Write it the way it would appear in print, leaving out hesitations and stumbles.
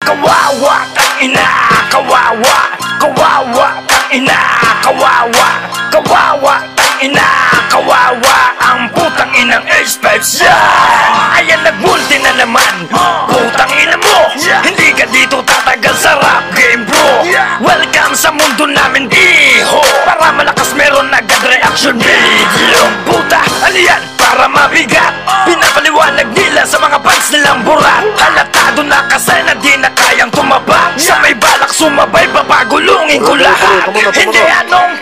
Kawawa ang ina, kawawa, kawawa ang ina, kawawa, kawawa ang ina, kawawa ang putang inang H5 yan. Ayan, nagmulti na naman, putang ina mo, hindi ka dito tatagal sa rap game bro. Welcome sa mundo namin iho, para malakas meron agad reaction video. Puta, aliyan, para mabigat, pinapaliwanag nila sa mga fans nilang burat. Halatado na kasi na di na kayang tumaba, sa may balak sumabay, papagulungin ko lahat. Hindi anong